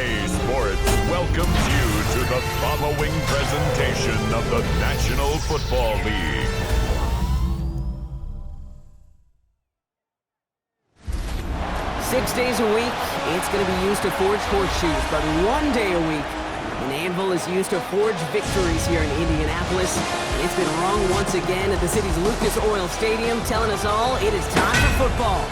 EA Sports welcomes you to the following presentation of the National Football League. Six days a week, it's going to be used to forge horseshoes, but one day a week, an anvil is used to forge victories here in Indianapolis. And it's been rung once again at the city's Lucas Oil Stadium, telling us all it is time for football.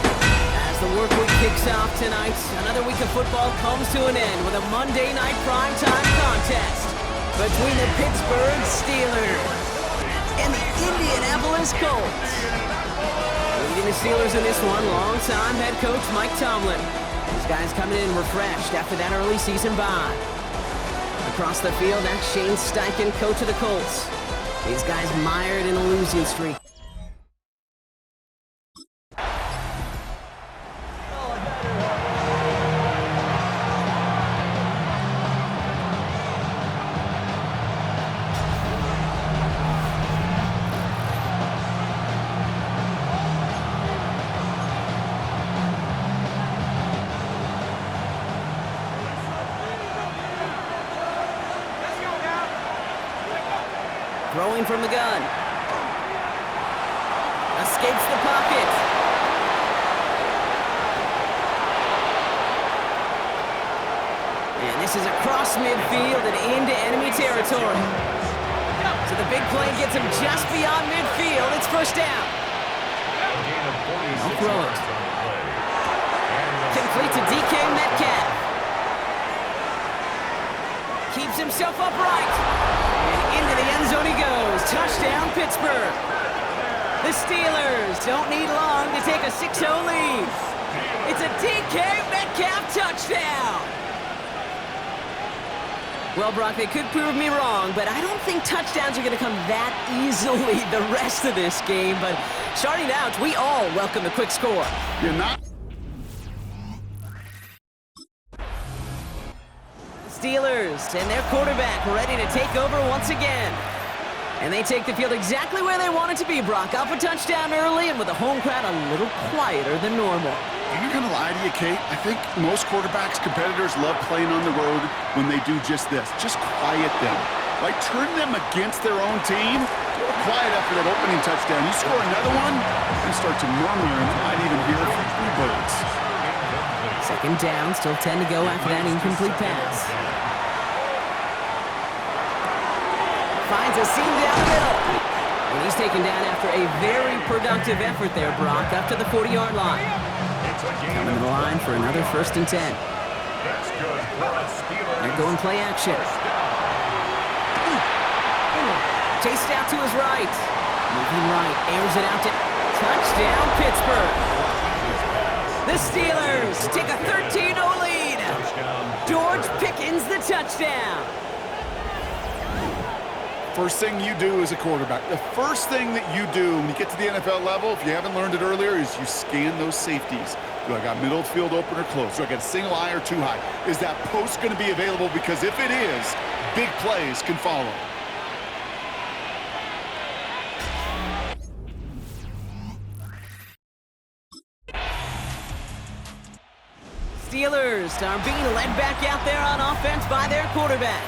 As the work week kicks off tonight, another week of football comes to an end with a Monday night primetime contest between the Pittsburgh Steelers and the Indianapolis Colts. Leading the Steelers in this one, longtime head coach Mike Tomlin. These guys coming in refreshed after that early season bye. Across the field, that's Shane Steichen, coach of the Colts. These guys mired in a losing streak. Throwing from the gun. Escapes the pocket. And this is across midfield and into enemy territory. So the big play gets him just beyond midfield. It's first down. I'll throw it. Complete to DK Metcalf. Keeps himself upright. And into the end zone he goes. Touchdown, Pittsburgh. The Steelers don't need long to take a 6-0 lead. It's a DK Metcalf touchdown. Well, Brock, they could prove me wrong, but I don't think touchdowns are going to come that easily the rest of this game. But starting out, we all welcome the quick score. You're not. Steelers and their quarterback ready to take over once again. And they take the field exactly where they want it to be, Brock. Up a touchdown early and with the home crowd a little quieter than normal. I'm not going to lie to you, Kate. I think most quarterbacks, competitors love playing on the road when they do just this. Just quiet them. Like, turn them against their own team. Quiet after that opening touchdown. You score another one, and start to murmur, and you might even hear a few birds. Second down, still 10 to go after that incomplete pass. Finds a seam down the middle. And he's taken down after a very productive effort there, Brock, up to the 40-yard line. Coming to the line for another 1st and 10. They're going play action. Chased out to his right. Moving right, airs it out to touchdown, Pittsburgh. The Steelers take a 13-0 lead. George Pickens the touchdown. First thing you do as a quarterback, the first thing that you do when you get to the NFL level, if you haven't learned it earlier, is you scan those safeties. Do I got middle field open or close? Do I got a single high or two high? Is that post going to be available? Because if it is, big plays can follow. Steelers are being led back out there on offense by their quarterback.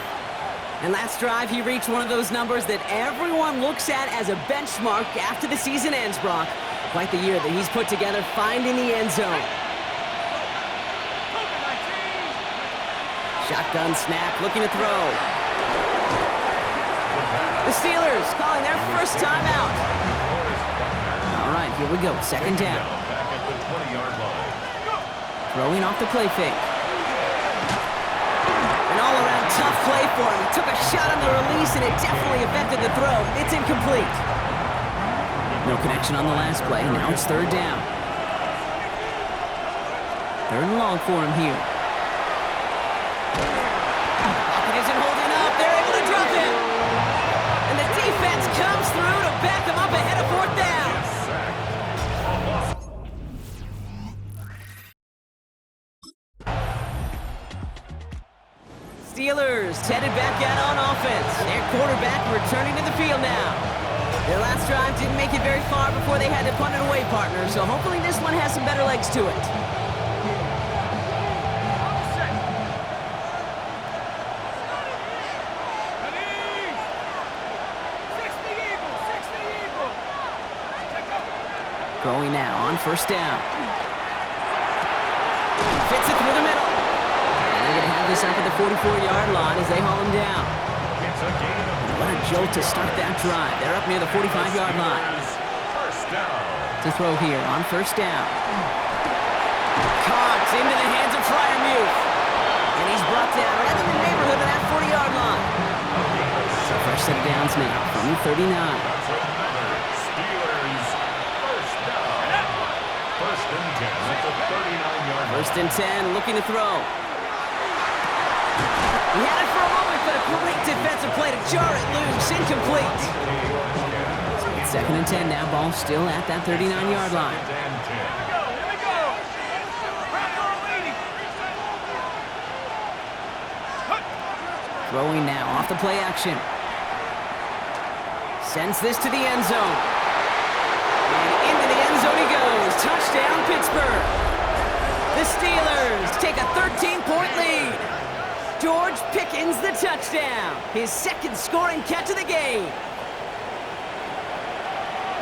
And last drive, he reached one of those numbers that everyone looks at as a benchmark after the season ends, Brock. Quite the year that he's put together, finding the end zone. Shotgun snap, looking to throw. The Steelers calling their first timeout. All right, here we go, second down. Throwing off the play fake. An all-around tough play for him. He took a shot on the release, and it definitely affected the throw. It's incomplete. No connection on the last play. Now it's third down. Third and long for him here. Pocket isn't holding up. They're able to drop him. And the defense comes through to back him up ahead of fourth down. Steelers headed back out on offense. Their quarterback returning to the field now. Their last drive didn't make it very far before they had to punt it away, partner, so hopefully this one has some better legs to it. Throwing now on first down. Fits it through the middle. And they're going to have this up at the 44-yard line as they haul him down. What a jolt to start that drive. They're up near the 45-yard line. To throw here on first down. Caught into the hands of Fryermuth. And he's brought down right in the neighborhood of that 40-yard line. So fresh set of downs now from the 39. Steelers first down. First and 10 at the 39-yard line. First and 10, looking to throw. He had it for a moment, but a great defensive play to jar it loose. Incomplete. Second and 10 now, ball still at that 39-yard line. Throwing now off the play action. Sends this to the end zone. And into the end zone he goes. Touchdown, Pittsburgh. The Steelers take a 13-point lead. George Pickens the touchdown. His second scoring catch of the game.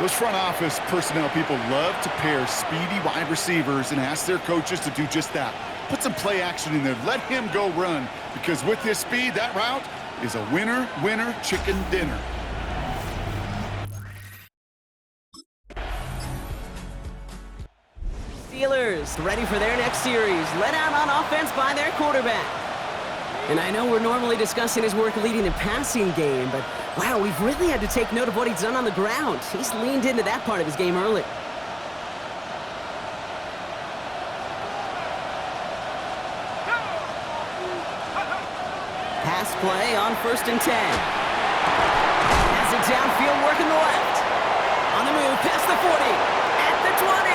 Those front office personnel people love to pair speedy wide receivers and ask their coaches to do just that. Put some play action in there. Let him go run. Because with his speed, that route is a winner, winner, chicken dinner. Steelers ready for their next series. Led out on offense by their quarterback. And I know we're normally discussing his work leading the passing game, but wow, we've really had to take note of what he's done on the ground. He's leaned into that part of his game early. Pass play on first and 10. Has it downfield, working the left. On the move, past the 40, at the 20.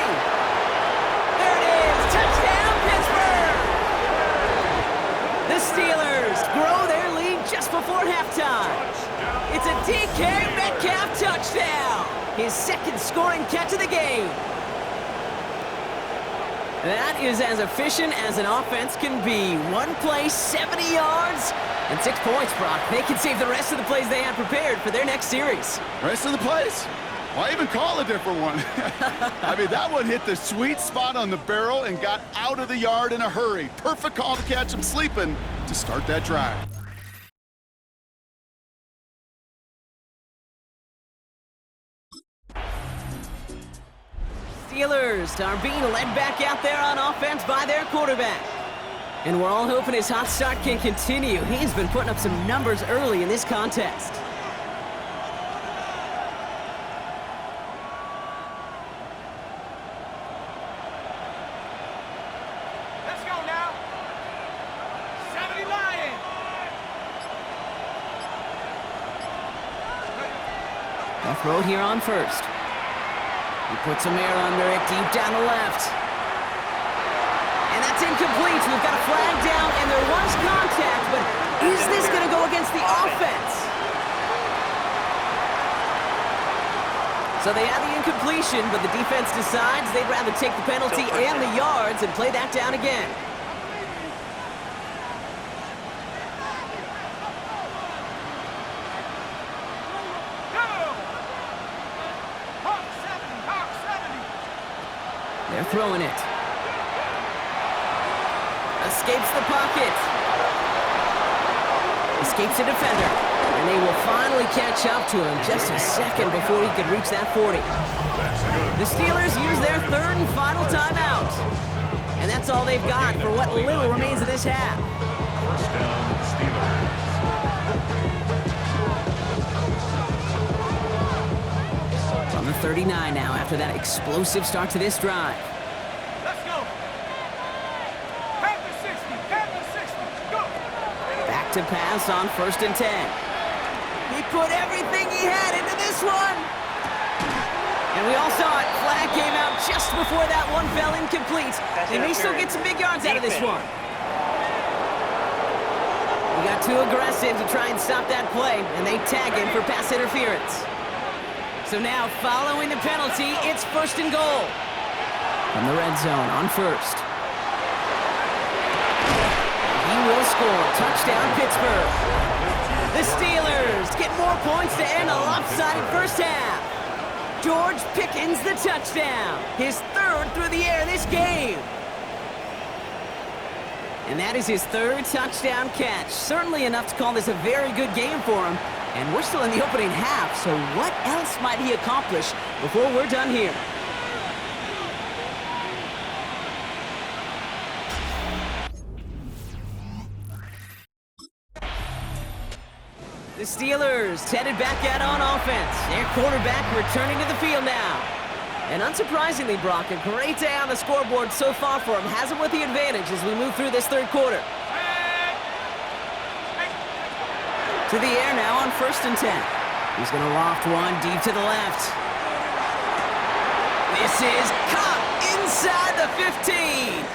There it is, touchdown, Pittsburgh! The Steelers grow their lead just before halftime. It's a DK Metcalf touchdown, his second scoring catch of the game. That is as efficient as an offense can be. One play, 70 yards, and 6 points, Brock. They can save the rest of the plays they had prepared for their next series. Rest of the plays? Why even call a different one? I mean, that one hit the sweet spot on the barrel and got out of the yard in a hurry. Perfect call to catch him sleeping to start that drive. Steelers are being led back out there on offense by their quarterback. And we're all hoping his hot start can continue. He's been putting up some numbers early in this contest. Let's go now. 70 Lions. They'll throw it here on first. He puts some air under it, deep down the left. And that's incomplete. We've got a flag down, and there was contact, but is this going to go against the offense? So they had the incompletion, but the defense decides they'd rather take the penalty and the yards and play that down again. They're throwing it. Escapes the pocket. Escapes a defender. And they will finally catch up to him just a second before he could reach that 40. The Steelers use their third and final timeout. And that's all they've got for what little remains of this half. First down, Steelers. On the 39 now after that explosive start to this drive. Let's go. Panther 60. Panther 60. Go. Back to pass on first and 10. He put everything he had into this one. And we all saw it. Flag came out just before that one fell incomplete. They may still get some big yards out of this one. He got too aggressive to try and stop that play, and they tag him for pass interference. So now, following the penalty, it's first and goal. From the red zone on first. He will score. Touchdown, Pittsburgh. The Steelers get more points to end a lopsided first half. George Pickens the touchdown. His third through the air this game. And that is his third touchdown catch. Certainly enough to call this a very good game for him. And we're still in the opening half, so what else might he accomplish before we're done here? The Steelers headed back out on offense. Their quarterback returning to the field now. And unsurprisingly, Brock, a great day on the scoreboard so far for him. Has him with the advantage as we move through this third quarter. To the air now on 1st and 10. He's going to loft one deep to the left. This is caught inside the 15.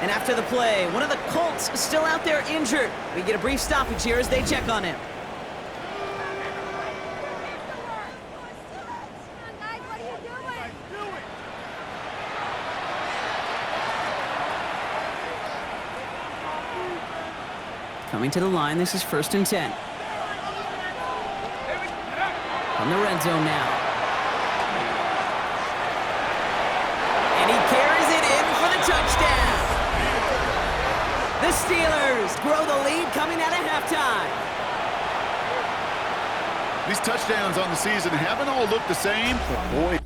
And after the play, one of the Colts still out there injured. We get a brief stoppage here as they check on him. Coming to the line, this is 1st and 10. From the red zone now. And he carries it in for the touchdown. The Steelers grow the lead coming out of halftime. These touchdowns on the season haven't all looked the same, but boy.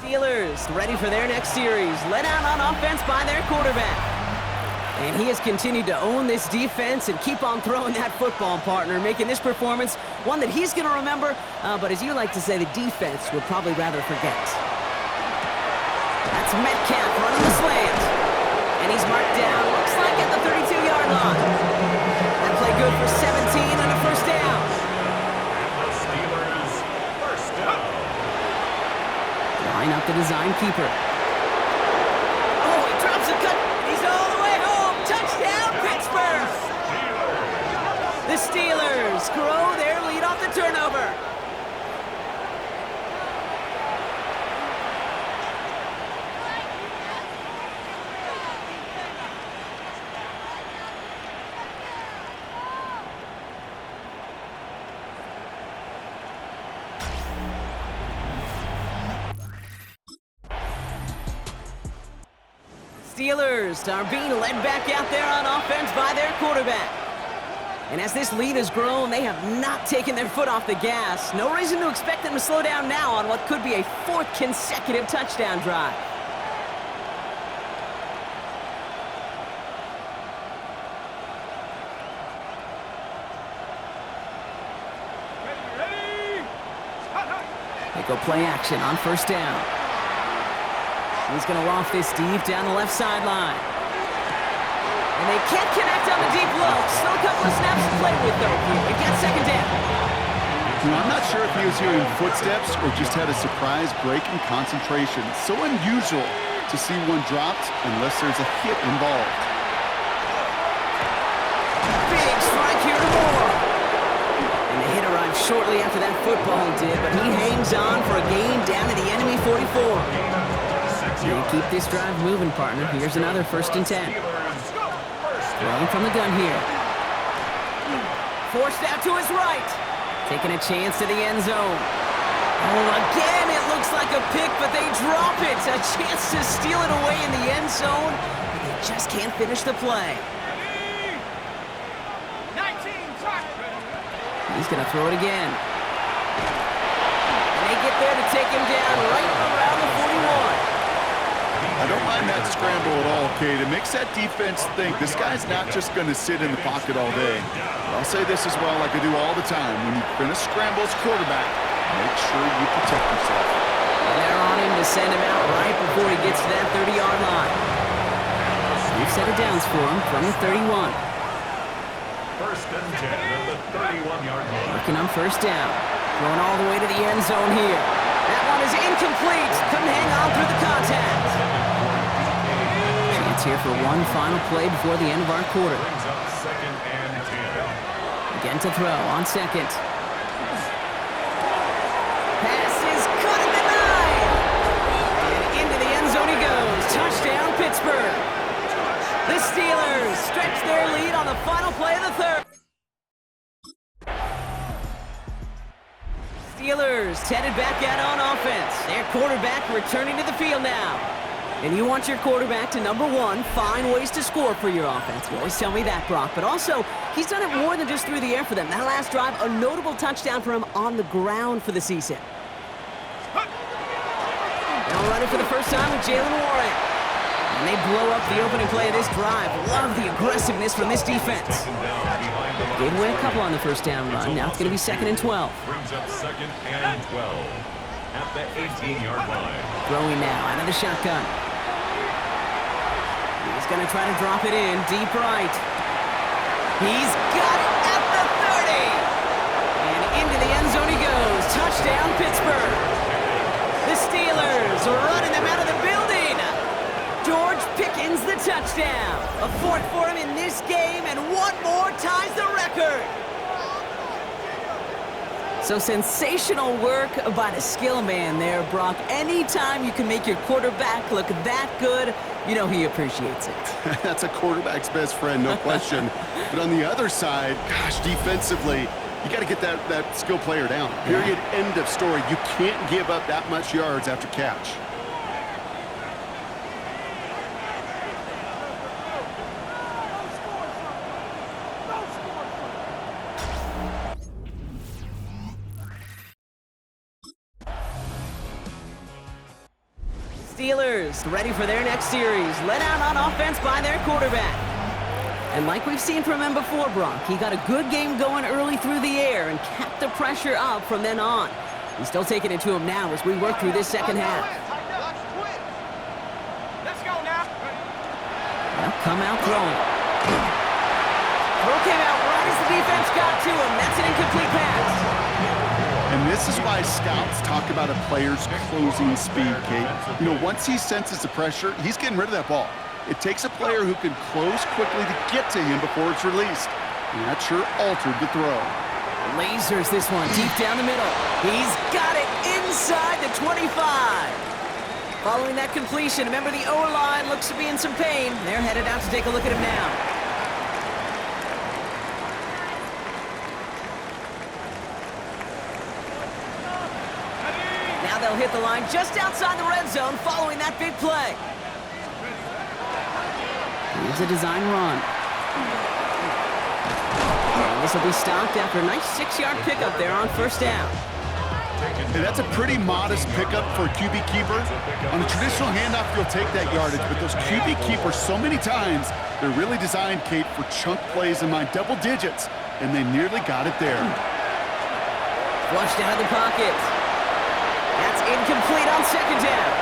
Steelers ready for their next series. Led out on offense by their quarterback. And he has continued to own this defense and keep on throwing that football, partner, making this performance one that he's going to remember, but as you like to say, the defense would probably rather forget. That's Metcalf running the slant. And he's marked down, looks like at the 32-yard line. That play good for 17 and a first down. The Steelers, first down. Line up the design keeper. Oh, he drops a cut. He's all the way home. Touchdown, Pittsburgh. The Steelers grow their lead off the turnover. Steelers are being led back out there on offense by their quarterback. And as this lead has grown, they have not taken their foot off the gas. No reason to expect them to slow down now on what could be a 4th consecutive touchdown drive. They go play action on 1st down. He's going to loft this deep down the left sideline. And they can't connect on the deep look. Still a couple of snaps to play with, though, here. They get 2nd down. I'm not sure if he was hearing footsteps or just had a surprise break in concentration. So unusual to see one dropped unless there's a hit involved. Big strike here to Moore. And the hit arrived shortly after that football did, but he hangs on for a gain down to the enemy 44. And keep this drive moving, partner. Here's another 1st and 10. Throwing from the gun here. Forced out to his right. Taking a chance to the end zone. Oh, again, it looks like a pick, but they drop it. A chance to steal it away in the end zone, but they just can't finish the play. 19, He's going to throw it again. And they get there to take him down right around the 41. I don't mind that scramble at all, Kate. It makes that defense think this guy's not just going to sit in the pocket all day. But I'll say this as well, like I do all the time. When you're going to scramble as quarterback, make sure you protect yourself. And they're on him to send him out right before he gets to that 30-yard line. We've set it downs for him from the 31. 1st and 10 at the 31-yard line. Working on 1st down. Going all the way to the end zone here. That one is incomplete. Couldn't hang on through the contact. Chance here for one final play before the end of our quarter. Brings up 2nd and 10. Again to throw on 2nd. Pass is cut at the 9. And into the end zone he goes. Touchdown, Pittsburgh. The Steelers stretch their lead on the final play of the 3rd. It's headed back out on offense. Their quarterback returning to the field now. And you want your quarterback to, number one, find ways to score for your offense. You always tell me that, Brock. But also, he's done it more than just through the air for them. That last drive, a notable touchdown for him on the ground for the season. Now running for the first time with Jalen Warren. And they blow up the opening play of this drive. Love the aggressiveness from this defense. Gave away a couple on the first down run. Now it's going to be 2nd and 12. Brings up 2nd and 12 at the 18-yard line. Throwing now out of the shotgun. He's going to try to drop it in deep right. He's got it at the 30. And into the end zone he goes. Touchdown, Pittsburgh. The Steelers are running them out of the building. George Pickens the touchdown. A 4th for him in this game, and one more ties the record. So sensational work by the skill man there, Brock. Anytime you can make your quarterback look that good, you know he appreciates it. That's a quarterback's best friend, no question. But on the other side, gosh, defensively, you got to get that skill player down. Period, end of story. You can't give up that much yards after catch. Steelers ready for their next series, led out on offense by their quarterback. And like we've seen from him before, Brock, he got a good game going early through the air and kept the pressure up from then on. He's still taking it to him now as we work through this second half. Let's go now. Well, come out throwing. Throw came out right as the defense got to him. That's an incomplete pass. And this is why scouts talk about a player's closing speed, Kate. You know, once he senses the pressure, he's getting rid of that ball. It takes a player who can close quickly to get to him before it's released. And that sure altered the throw. Lasers this one deep down the middle. He's got it inside the 25. Following that completion, remember the O-line looks to be in some pain. They're headed out to take a look at him now. Now they'll hit the line just outside the red zone following that big play. Here's a design run. And this will be stopped after a nice 6-yard pickup there on first down. And that's a pretty modest pickup for a QB keeper. On a traditional handoff, you'll take that yardage, but those QB keepers, so many times, they're really designed, Kate, for chunk plays in my double digits, and they nearly got it there. Flushed out of the pocket. That's incomplete on second down.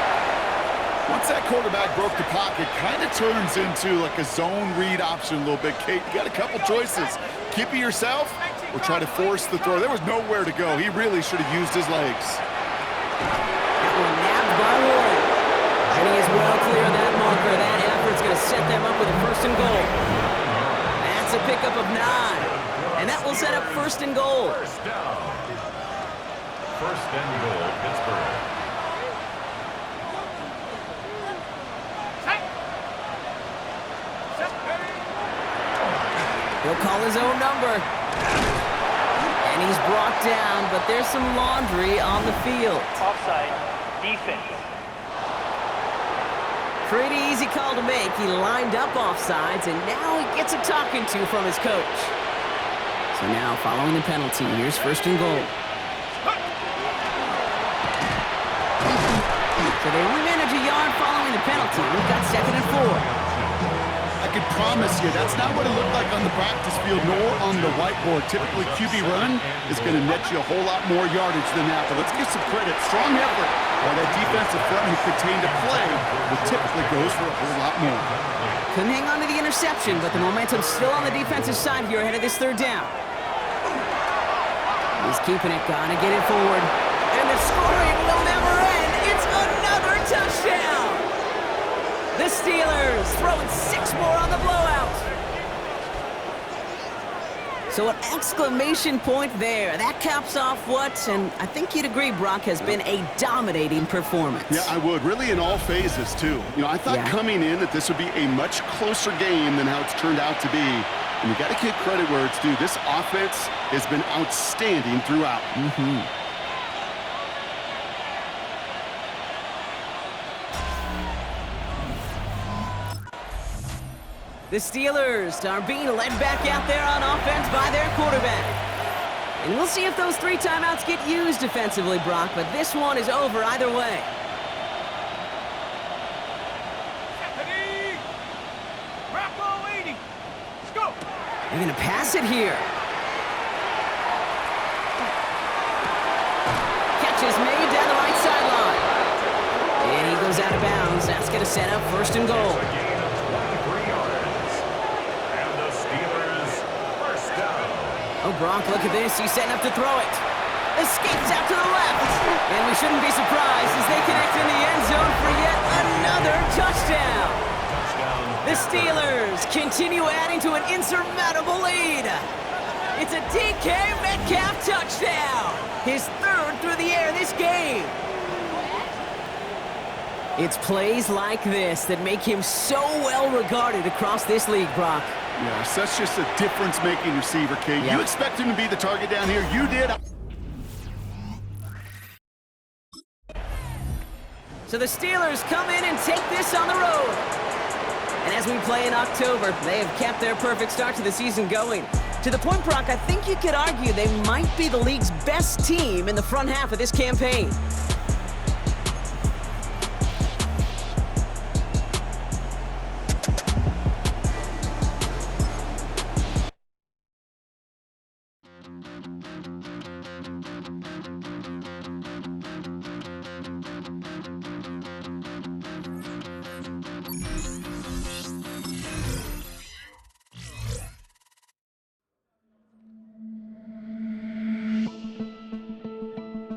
Once that quarterback broke the pocket, kind of turns into like a zone read option a little bit, Kate. You got a couple choices. Keep it yourself or try to force the throw. There was nowhere to go. He really should have used his legs. That one nabbed by Warren. And he is well clear of that marker. That effort's going to set them up with a 1st and goal. That's a pickup of 9. And that will set up 1st and goal. First down. 1st and goal, Pittsburgh. He'll call his own number. And he's brought down, but there's some laundry on the field. Offside, defense. Pretty easy call to make. He lined up offsides, and now he gets a talking to from his coach. So now, following the penalty, here's 1st and goal. So they only manage a yard following the penalty. We've got 2nd and 4. I can promise you that's not what it looked like on the practice field nor on the whiteboard. Typically, QB run is going to net you a whole lot more yardage than that. But let's give some credit. Strong effort by that defensive front who contained a play that typically goes for a whole lot more. Couldn't hang on to the interception, but the momentum's still on the defensive side here ahead of this 3rd down. He's keeping it. Gotta get it forward. And the scoring will never end. It's another touchdown. The Steelers throwing 6 more on the blowout. So an exclamation point there. That caps off what, and I think you'd agree, Brock, has been a dominating performance. Yeah, I would. Really in all phases, too. You know, I thought coming in that this would be a much closer game than how it's turned out to be. And you got to give credit where it's due. This offense has been outstanding throughout. The Steelers are being led back out there on offense by their quarterback. And we'll see if those 3 timeouts get used defensively, Brock, but this one is over either way. Stephanie! Bravo 80! Go! They're going to pass it here. Catch is made down the right sideline. And he goes out of bounds. That's going to set up 1st and goal. Oh, Gronk, look at this. He's setting up to throw it. Escapes out to the left. And we shouldn't be surprised as they connect in the end zone for yet another touchdown. The Steelers continue adding to an insurmountable lead. It's a DK Metcalf touchdown. His 3rd through the air this game. It's plays like this that make him so well regarded across this league, Brock. Yes, that's just a difference-making receiver, Kate. Yeah. You expect him to be the target down here. You did. So the Steelers come in and take this on the road. And as we play in October, they have kept their perfect start to the season going. To the point, Brock, I think you could argue they might be the league's best team in the front half of this campaign.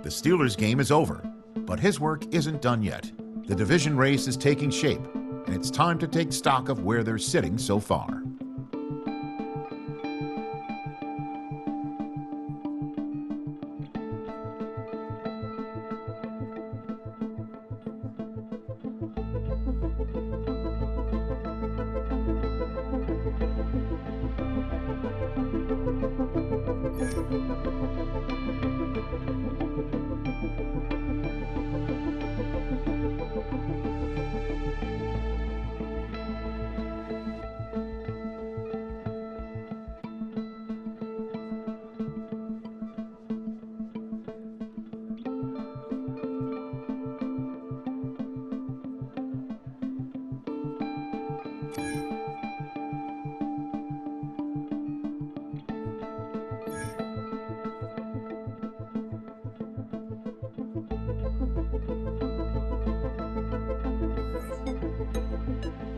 The Steelers' game is over, but his work isn't done yet. The division race is taking shape, and it's time to take stock of where they're sitting so far.